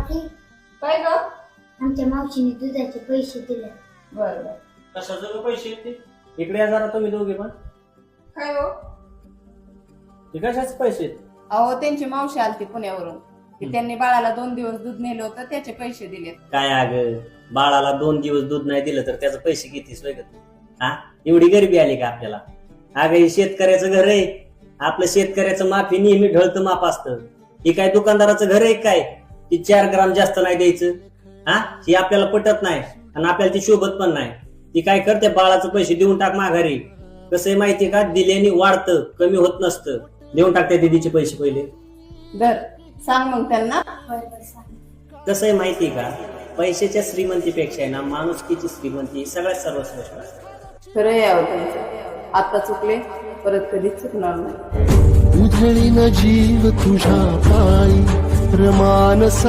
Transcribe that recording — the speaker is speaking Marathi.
काकी काय ग? आमच्या मावशीने दुधाचे पैसे दिले. बर बर. कशाचे ग पैसे येते? इकडे या जरा तुम्ही दोघे पण. काय हो? हे कशाचे पैसे आहेत? अहो त्यांची मावशी आलती पुण्यावरून की त्यांनी बाळाला 2 दिवस दूध नेलं होतं त्याचे पैसे दिले. काय अग, बाळाला 2 दिवस दूध नाही दिलं तर त्याचे पैसे किती सोय हा? एवढी गरिबी आली का आपल्याला? अगं हे शेतकऱ्याचं घर आहे. आपलं शेतकऱ्याचं माफ हे नेहमी ढळतं माप असतं. हे काय दुकानदाराचं घर आहे काय की 4 ग्राम जास्त नाही द्यायचं? हा, ही आपल्याला पटत नाही आणि आपल्याला ती शोभत पण नाही. ती काय करते, बाळाचं पैसे देऊन टाक माघारी. कसं आहे माहितीये का, दिल्याने वाढतं, कमी होत नसतं. देऊन टाकते दीदीचे पैसे पहिले. धर, सांग मग त्यांना. बरोबर सांग. कसं आहे माहितीये का, पैशाच्या श्रीमंतीपेक्षा आहे ना माणुसकीची श्रीमंती सगळ्यात सर्वश्रेष्ठ असते. खरं यावं त्यांचं. आता चुकले परत कधीच चुकणार नाही. उधळीन जीव तुझ्या पायी रमानस